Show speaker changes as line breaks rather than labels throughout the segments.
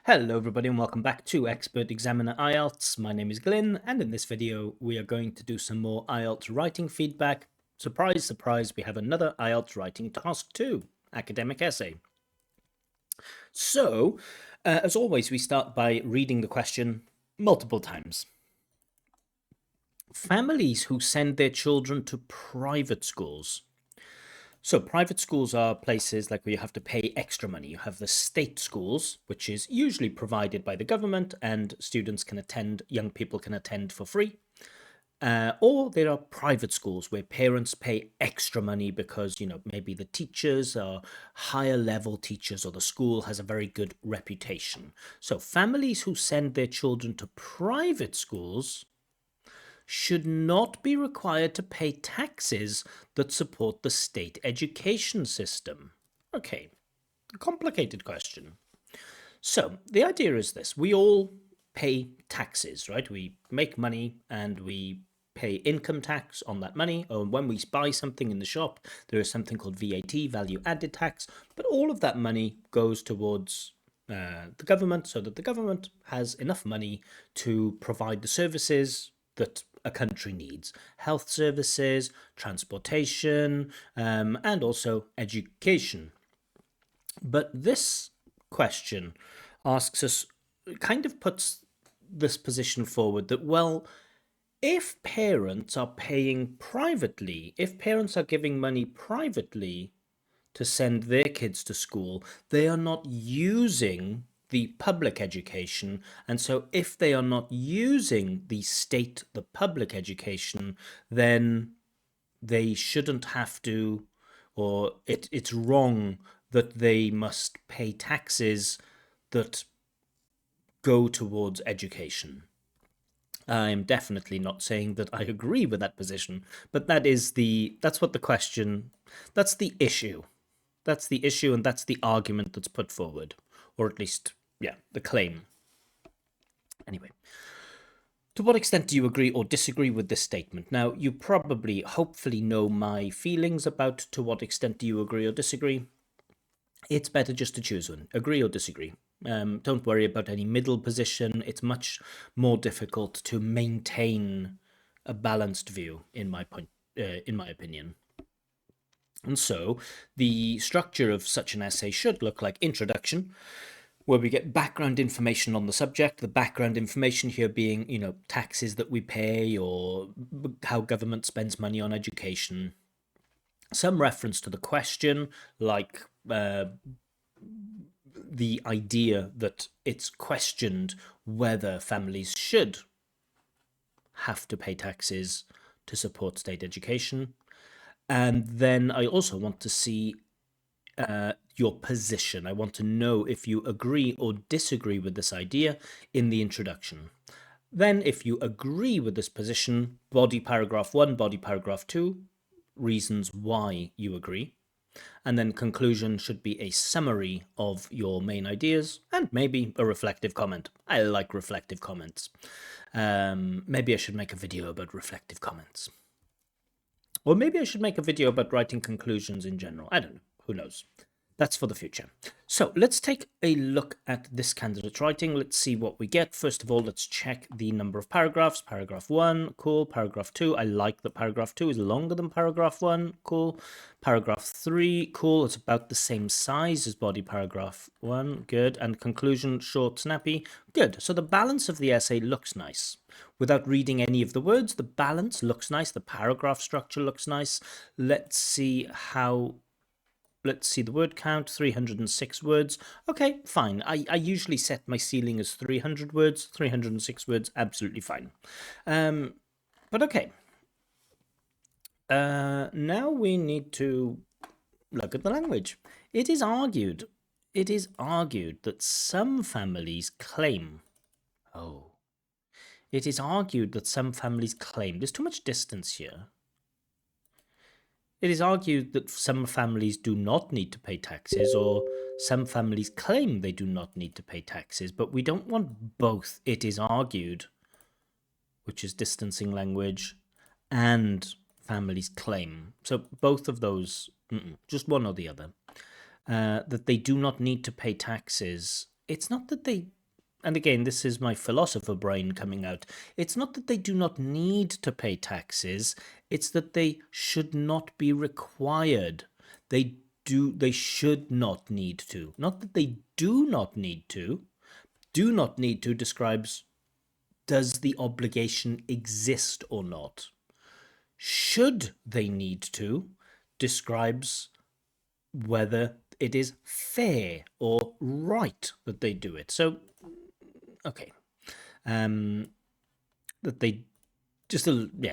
Hello everybody and welcome back to Expert Examiner IELTS. My name is Glyn and in this video we are going to do some more IELTS writing feedback. Surprise, surprise, we have another IELTS writing task 2, academic essay. So, as always, we start by reading the question multiple times. Families who send their children to private schools. So private schools are places like where you have to pay extra money. You have the state schools, which is usually provided by the government and students can attend, young people can attend for free. Or there are private schools where parents pay extra money because, maybe the teachers are higher level teachers or the school has a very good reputation. So families who send their children to private schools should not be required to pay taxes that support the state education system. Okay, complicated question. So the idea is this: we all pay taxes, right? We make money and we pay income tax on that money. Or when we buy something in the shop, there is something called VAT, value added tax, but all of that money goes towards the government so that the government has enough money to provide the services that a country needs: health services, transportation, and also education. But this question asks us, kind of puts this position forward that, well, if parents are paying privately, if parents are giving money privately to send their kids to school, they are not using the public education. And so if they are not using the public education, then they shouldn't have to, or it's wrong that they must pay taxes that go towards education. I'm definitely not saying that I agree with that position, but that's what the question, that's the issue. That's the issue and that's the argument that's put forward, or at least, yeah, the claim. Anyway, to what extent do you agree or disagree with this statement? Now, you probably, hopefully know my feelings about to what extent do you agree or disagree. It's better just to choose one, agree or disagree. Don't worry about any middle position. It's much more difficult to maintain a balanced view, in my opinion. And so the structure of such an essay should look like introduction, where we get background information on the subject, the background information here being, taxes that we pay or how government spends money on education. Some reference to the question, like the idea that it's questioned whether families should have to pay taxes to support state education. And then I also want to see your position. I want to know if you agree or disagree with this idea in the introduction. Then, if you agree with this position, body paragraph 1, body paragraph 2, reasons why you agree. And then conclusion should be a summary of your main ideas and maybe a reflective comment. I like reflective comments. Maybe I should make a video about reflective comments. Or maybe I should make a video about writing conclusions in general. I don't know. Who knows? That's for the future. So let's take a look at this candidate's writing. Let's see what we get. First of all, let's check the number of paragraphs. Paragraph 1, cool. Paragraph 2, I like that paragraph 2 is longer than paragraph 1, cool. Paragraph 3, cool. It's about the same size as body paragraph 1, good. And conclusion, short, snappy, good. So the balance of the essay looks nice. Without reading any of the words, the balance looks nice. The paragraph structure looks nice. Let's see the word count, 306 words. Okay, fine. I usually set my ceiling as 300 words, 306 words, absolutely fine. But okay. Now we need to look at the language. It is argued that some families claim, there's too much distance here. It is argued that some families do not need to pay taxes, or some families claim they do not need to pay taxes, but we don't want both. It is argued, which is distancing language, and families claim. So both of those, just one or the other. That they do not need to pay taxes it's not that they, and again, this is my philosopher brain coming out, it's not that they do not need to pay taxes, it's that they should not be required. They should not need to. Not that they do not need to. Do not need to describes, does the obligation exist or not? Should they need to describes whether it is fair or right that they do it. So, okay, that they just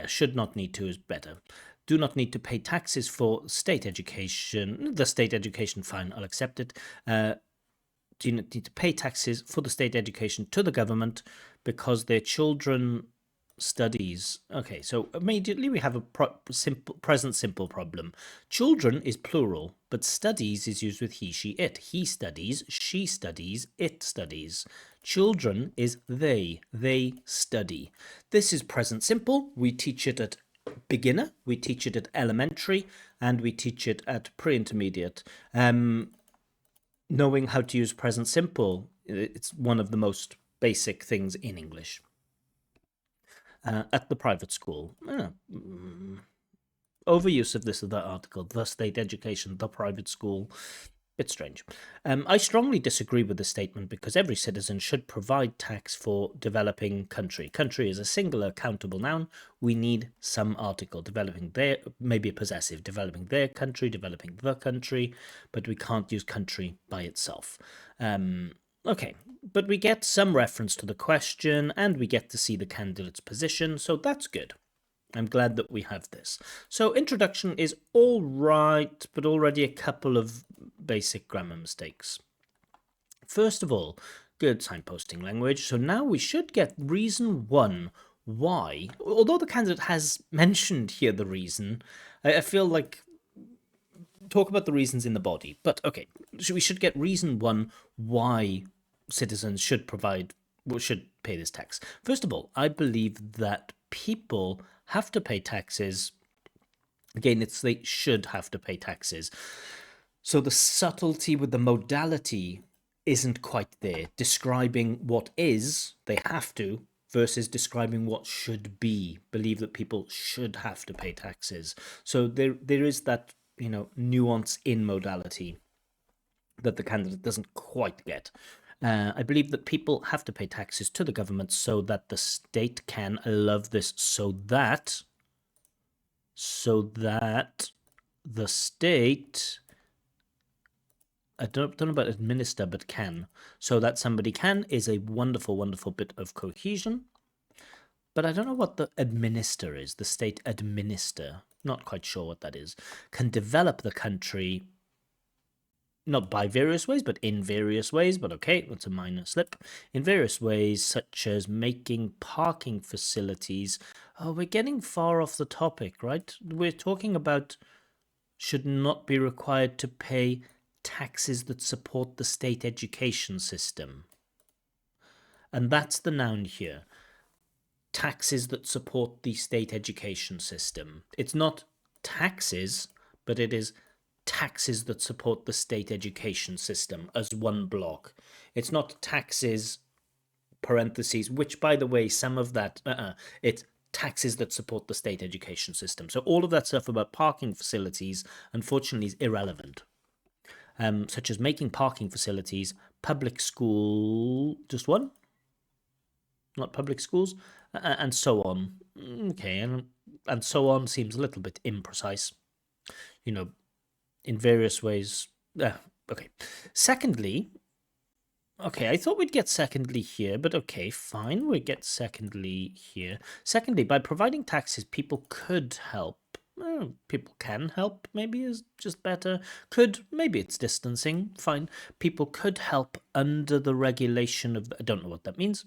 should not need to is better. Do not need to pay taxes for state education. The state education, fine, I'll accept it. Do not need to pay taxes for the state education to the government because their children studies. Okay, so immediately we have a present simple problem. Children is plural, but studies is used with he, she, it. He studies, she studies, it studies. Children is they study. This is present simple. We teach it at beginner, we teach it at elementary, and we teach it at pre-intermediate. Knowing how to use present simple, it's one of the most basic things in English. At the private school. Overuse of this or that article, the state education, the private school. Bit strange. I strongly disagree with this statement because every citizen should provide tax for developing country. Country is a singular countable noun. We need some article. Developing their, maybe a possessive, developing their country, developing the country, but we can't use country by itself. Okay, but we get some reference to the question and we get to see the candidate's position, so that's good. I'm glad that we have this. So introduction is all right, but already a couple of basic grammar mistakes. First of all, good signposting language. So now we should get reason one why, although the candidate has mentioned here the reason, I feel like talk about the reasons in the body. But okay, so we should get reason one why citizens should pay this tax. First of all, I believe that people have to pay taxes. Again, it's they should have to pay taxes. So the subtlety with the modality isn't quite there. Describing what is, they have to, versus describing what should be. Believe that people should have to pay taxes. So there is that, nuance in modality that the candidate doesn't quite get. I believe that people have to pay taxes to the government so that the state can, I love this, so that the state, I don't know about administer, but can. So that somebody can is a wonderful, wonderful bit of cohesion. But I don't know what the administer is, the state administer. Not quite sure what that is. Can develop the country, not by various ways, but in various ways. But okay, that's a minor slip. In various ways, such as making parking facilities. Oh, we're getting far off the topic, right? We're talking about should not be required to pay taxes that support the state education system. And that's the noun here. Taxes that support the state education system. It's not taxes, but it is taxes that support the state education system as one block. It's not taxes, parentheses, which, by the way, some of that, it's taxes that support the state education system. So all of that stuff about parking facilities, unfortunately, is irrelevant. Such as making parking facilities, public school, just one? Not public schools, and so on. Okay, and so on seems a little bit imprecise. In various ways. Okay. Secondly, okay, I thought we'd get secondly here, but okay, fine, we get secondly here. Secondly, by providing taxes, people could help. People can help, maybe is just better. Could, maybe it's distancing, fine. People could help under the regulation of, I don't know what that means.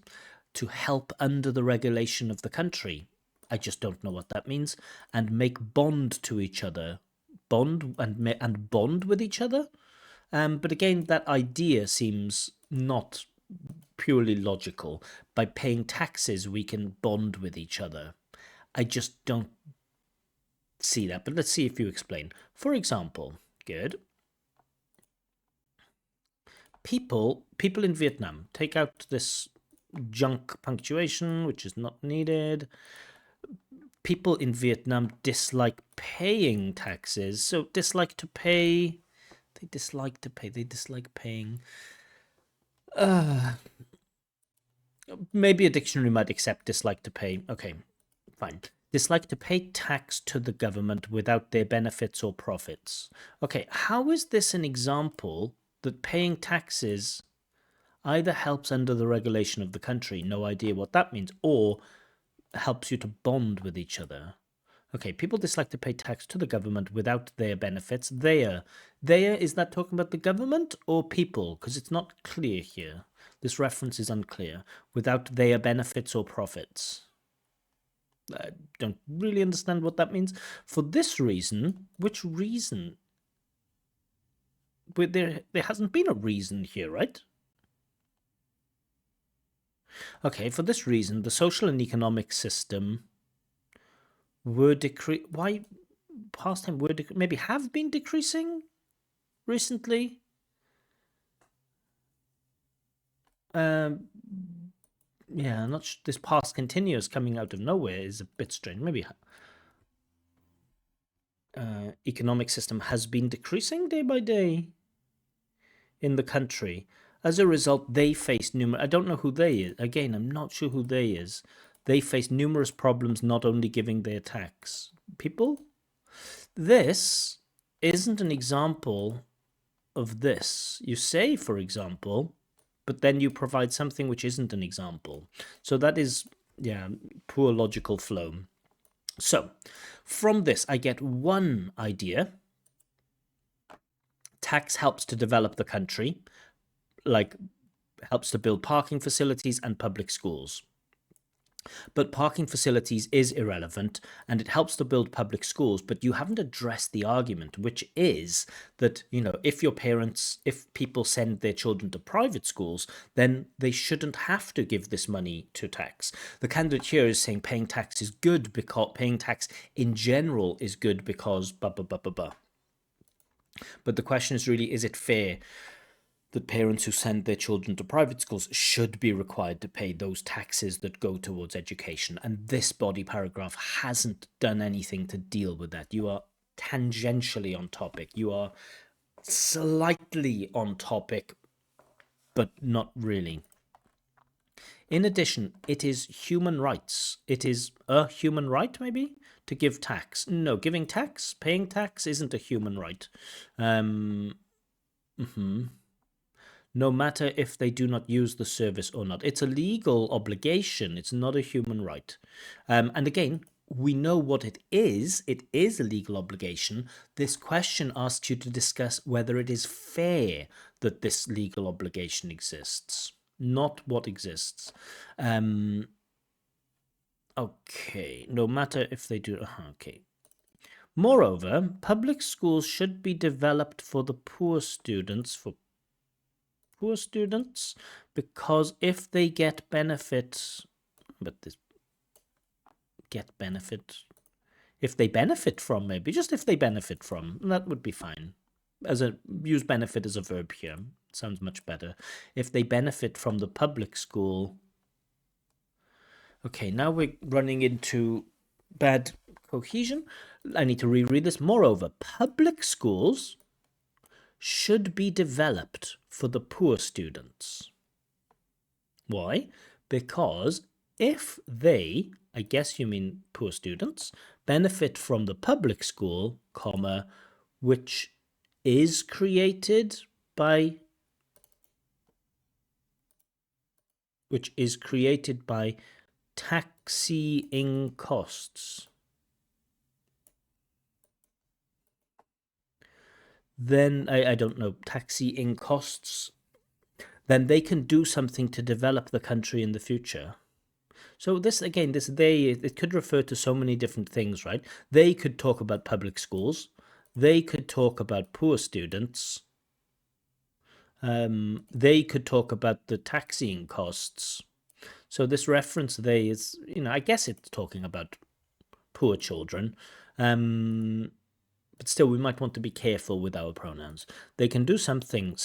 To help under the regulation of the country. I just don't know what that means. And make bond to each other. Bond and bond with each other. But again, that idea seems not purely logical. By paying taxes, we can bond with each other. I just don't see that. But let's see if you explain. For example, good. people in Vietnam, take out this junk punctuation, which is not needed. People in Vietnam dislike paying taxes. So dislike to pay, they dislike to pay, they dislike paying. Maybe a dictionary might accept dislike to pay. Okay, fine. Dislike to pay tax to the government without their benefits or profits. Okay, how is this an example that paying taxes either helps under the regulation of the country, no idea what that means, or helps you to bond with each other? Okay, people dislike to pay tax to the government without their benefits. Is that talking about the government or people? Because it's not clear here. This reference is unclear. Without their benefits or profits. I don't really understand what that means. For this reason, which reason? There hasn't been a reason here, right? Okay, for this reason, the social and economic system were why past time were maybe have been decreasing recently. Yeah, not this past continuous coming out of nowhere is a bit strange. Maybe economic system has been decreasing day by day in the country. As a result, they face numerous. I don't know who they is. Again, I'm not sure who they is. They face numerous problems, not only giving their tax. People, this isn't an example of this. You say, for example, but then you provide something which isn't an example. So that is, yeah, poor logical flow. So from this, I get one idea. Tax helps to develop the country, like helps to build parking facilities and public schools. But parking facilities is irrelevant and it helps to build public schools, but you haven't addressed the argument, which is that, if people send their children to private schools, then they shouldn't have to give this money to tax. The candidate here is saying paying tax is good because paying tax in general is good because blah, blah, blah, blah, blah. But the question is really, is it fair that parents who send their children to private schools should be required to pay those taxes that go towards education? And this body paragraph hasn't done anything to deal with that. You are tangentially on topic. You are slightly on topic, but not really. In addition, it is human rights. It is a human right, maybe, to give tax. No, giving tax, paying tax isn't a human right. No matter if they do not use the service or not. It's a legal obligation. It's not a human right. And again, we know what it is. It is a legal obligation. This question asks you to discuss whether it is fair that this legal obligation exists, not what exists. Okay, no matter if they do. Okay. Moreover, public schools should be developed for the poor students, because if they get benefit, if they benefit from, maybe just if they benefit from, that would be fine. Use benefit as a verb here. Sounds much better. If they benefit from the public school. Okay, now we're running into bad cohesion. I need to reread this. Moreover, public schools should be developed for the poor students. Why? Because if they, I guess you mean poor students, benefit from the public school, comma, which is created by taxing costs, then I don't know, taxing costs, then they can do something to develop the country in the future. So this, again, it could refer to so many different things, right? They could talk about public schools. They could talk about poor students. They could talk about the taxing costs. So this reference they is, I guess it's talking about poor children. But still, we might want to be careful with our pronouns. They can do something,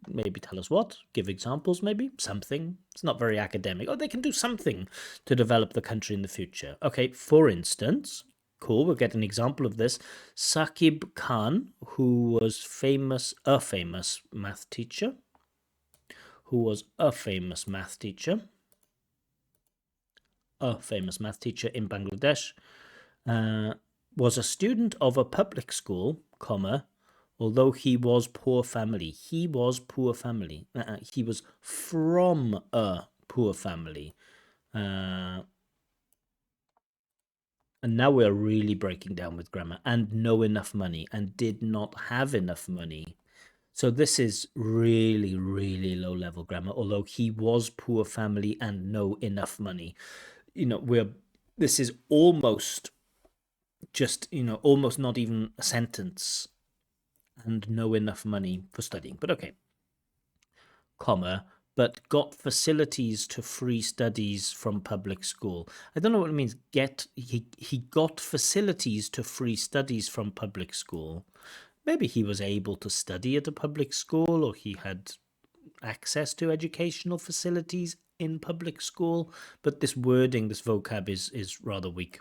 Maybe tell us what, give examples, maybe something. It's not very academic. Oh, they can do something to develop the country in the future. Okay, for instance, cool, we'll get an example of this. Saqib Khan, who was a famous math teacher, in Bangladesh, was a student of a public school, comma, although he was poor family. He was poor family. He was from a poor family. And now we're really breaking down with grammar. And no enough money, and did not have enough money. So this is really, really low level grammar, although he was poor family and no enough money. This is almost almost not even a sentence, and no enough money for studying. But okay, comma, but got facilities to free studies from public school. I don't know what it means. He got facilities to free studies from public school. Maybe he was able to study at a public school, or he had access to educational facilities in public school. But this wording, this vocab is rather weak.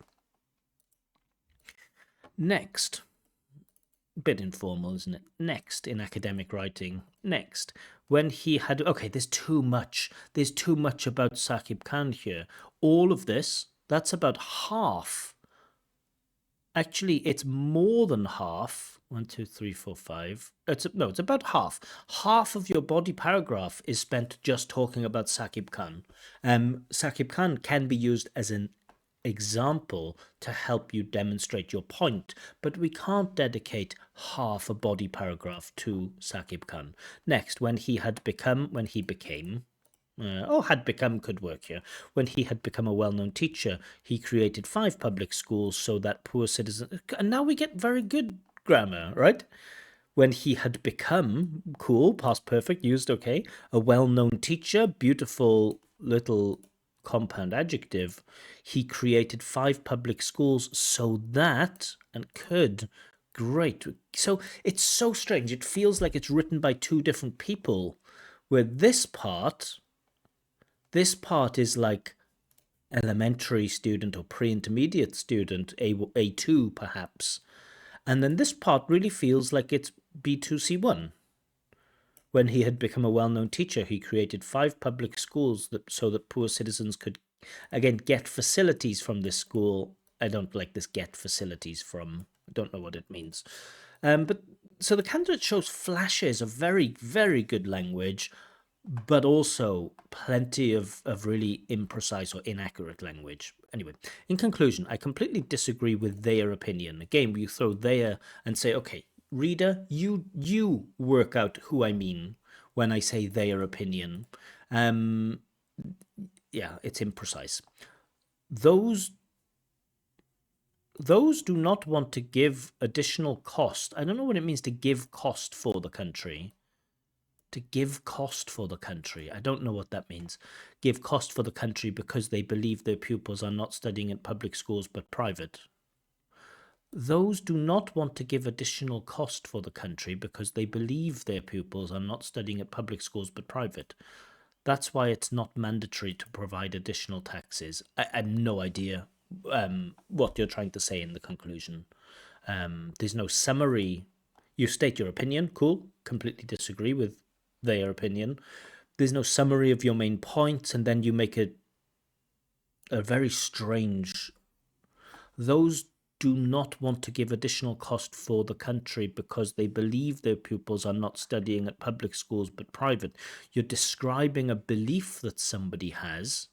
Next, bit informal, isn't it? Next, in academic writing, next, when he had, okay, there's too much about Saqib Khan here. All of this, that's about half. Actually, it's more than half. 1, 2, 3, 4, 5. It's about half. Half of your body paragraph is spent just talking about Saqib Khan. Saqib Khan can be used as an example to help you demonstrate your point, but we can't dedicate half a body paragraph to Saqib Khan. Next, when he became, had become could work here. When he had become a well-known teacher, he created 5 public schools so that poor citizens. And now we get very good grammar, right? When he had become, cool, past perfect, used okay, a well-known teacher, beautiful little compound adjective. He created 5 public schools so that, and could, great. So it's so strange. It feels like it's written by 2 different people, where this part is like elementary student or pre-intermediate student, A2 perhaps. And then this part really feels like it's B2C1. When he had become a well-known teacher, he created 5 public schools so that poor citizens could, again, get facilities from this school. I don't like this get facilities from. I don't know what it means. But so the candidate shows flashes of very, very good language, but also plenty of really imprecise or inaccurate language. Anyway, in conclusion, I completely disagree with their opinion. Again, you throw their and say, okay, reader, you work out who I mean when I say their opinion. Yeah, it's imprecise. Those do not want to give additional cost. I don't know what it means to give cost for the country. To give cost for the country. I don't know what that means. Give cost for the country because they believe their pupils are not studying in public schools but private. Those do not want to give additional cost for the country because they believe their pupils are not studying at public schools but private. That's why it's not mandatory to provide additional taxes. I have no idea what you're trying to say in the conclusion. There's no summary. You state your opinion, cool, completely disagree with their opinion. There's no summary of your main points, and then you make a very strange. Those do not want to give additional cost for the country because they believe their pupils are not studying at public schools but private. You're describing a belief that somebody has.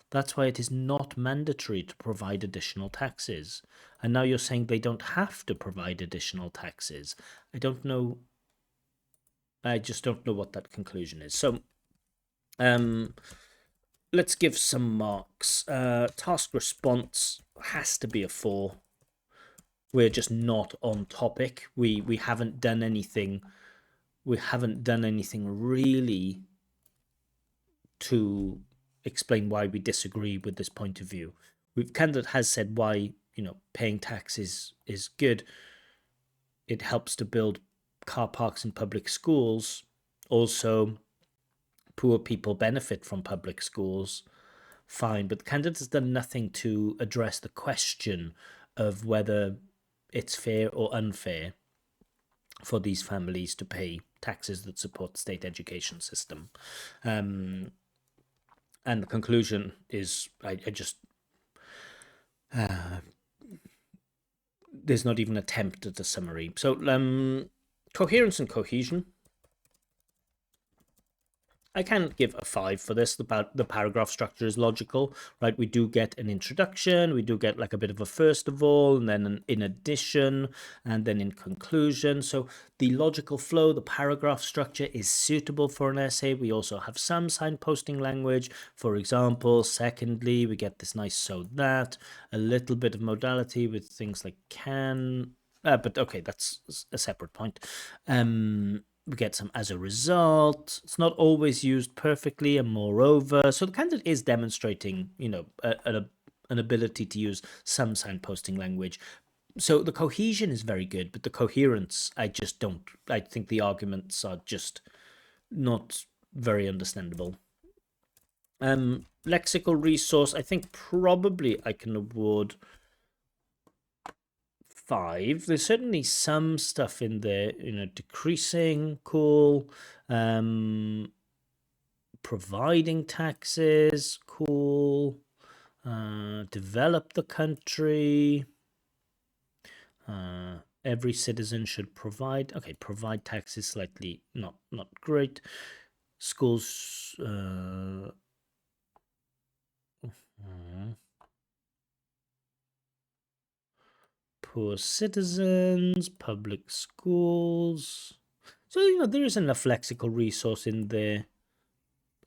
That's why it is not mandatory to provide additional taxes. And now you're saying they don't have to provide additional taxes. I don't know. I just don't know what that conclusion is. So let's give some marks. Task response has to be a 4. We're just not on topic. We haven't done anything. We haven't done anything really to explain why we disagree with this point of view. Candidate has said why paying taxes is good. It helps to build car parks in public schools. Also, poor people benefit from public schools. Fine, but the candidate has done nothing to address the question of whether it's fair or unfair for these families to pay taxes that support the state education system. Um, and the conclusion is, I just there's not even an attempt at a summary. So, coherence and cohesion. I can give a 5 for this. The paragraph structure is logical, right? We do get an introduction, we do get like a bit of a first of all, and then an in addition, and then in conclusion. So the logical flow, the paragraph structure is suitable for an essay. We also have some signposting language. For example, secondly, we get this nice so that, a little bit of modality with things like can, but okay, that's a separate point. We get some as a result. It's not always used perfectly, and moreover, so the candidate is demonstrating, an ability to use some signposting language. So the cohesion is very good, but the coherence, I just don't. I think the arguments are just not very understandable. Lexical resource, I think probably I can award 5. There's certainly some stuff in there, decreasing, cool. Providing taxes, cool. Develop the country. Every citizen should provide. Okay, provide taxes, slightly not great. Schools. Poor citizens, public schools. So, there is enough lexical resource in there,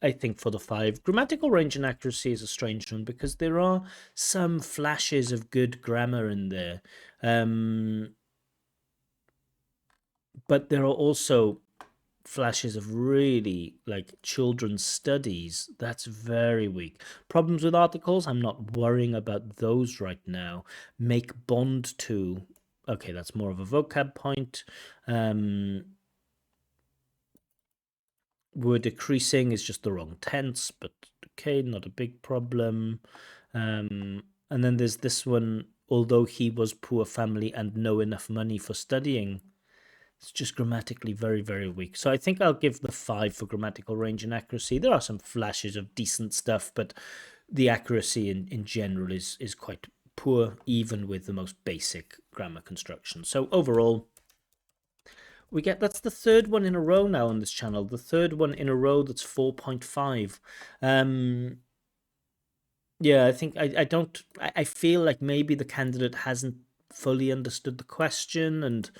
I think, for the 5. Grammatical range and accuracy is a strange one because there are some flashes of good grammar in there. But there are also flashes of really like children's studies. That's very weak. Problems with articles, I'm not worrying about those right now. Make bond to, okay, that's more of a vocab point. Word decreasing is just the wrong tense, but okay, not a big problem. And then there's this one, although he was poor family and no enough money for studying. It's just grammatically very, very weak. So I think I'll give the 5 for grammatical range and accuracy. There are some flashes of decent stuff, but the accuracy in general is quite poor, even with the most basic grammar construction. So overall, that's the third one in a row now on this channel. The third one in a row that's 4.5. Yeah, I think I don't. I feel like maybe the candidate hasn't fully understood the question, and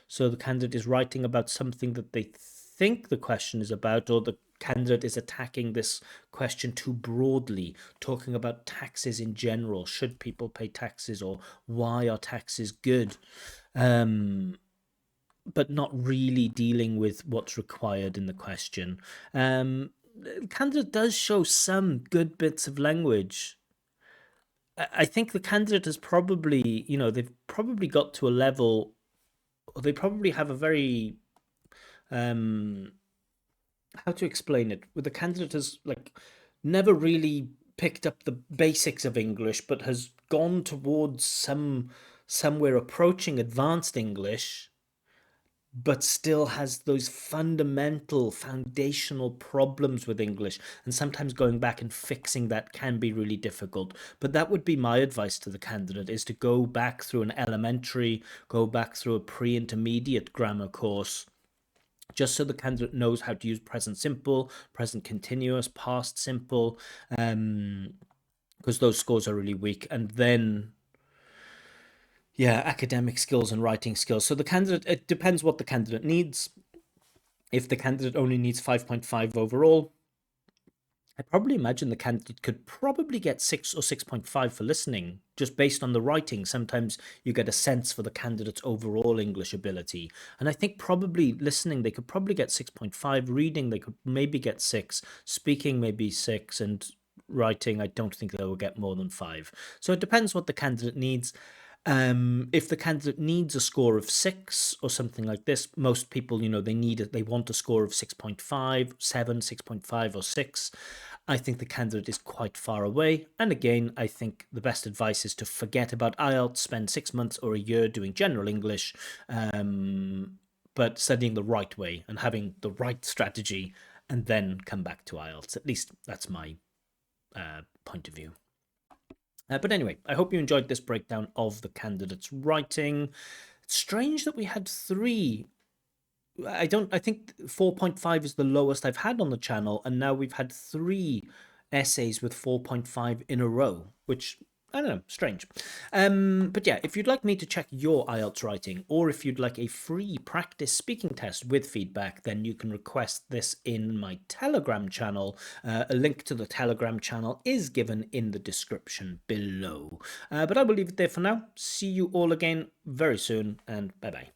so the candidate is writing about something that they think the question is about, or the candidate is attacking this question too broadly, talking about taxes in general. Should people pay taxes, or why are taxes good? But not really dealing with what's required in the question. The candidate does show some good bits of language. I think the candidate has probably, they've probably got to a level, or they probably have a very, um, how to explain it? Where the candidate has like never really picked up the basics of English, but has gone towards somewhere approaching advanced English, but still has those fundamental foundational problems with English, and sometimes going back and fixing that can be really difficult. But that would be my advice to the candidate, is to go back through an elementary, go back through a pre-intermediate grammar course, just so the candidate knows how to use present simple, present continuous, past simple, because those scores are really weak. And then, yeah, academic skills and writing skills. So the candidate, it depends what the candidate needs. If the candidate only needs 5.5 overall, I probably imagine the candidate could probably get 6 or 6.5 for listening, just based on the writing. Sometimes you get a sense for the candidate's overall English ability. And I think probably listening, they could probably get 6.5. Reading, they could maybe get 6. Speaking, maybe 6. And writing, I don't think they will get more than 5. So it depends what the candidate needs. If the candidate needs a score of 6 or something like this, most people, they want a score of 6.5, 7, 6.5, or 6. I think the candidate is quite far away. And again, I think the best advice is to forget about IELTS, spend 6 months or a year doing general English, but studying the right way and having the right strategy, and then come back to IELTS. At least that's my point of view. But anyway, I hope you enjoyed this breakdown of the candidate's writing. It's strange that we had 3. I think 4.5 is the lowest I've had on the channel, and now we've had 3 essays with 4.5 in a row, which, I don't know, strange. But yeah, if you'd like me to check your IELTS writing, or if you'd like a free practice speaking test with feedback, then you can request this in my Telegram channel. A link to the Telegram channel is given in the description below. But I will leave it there for now. See you all again very soon, and bye-bye.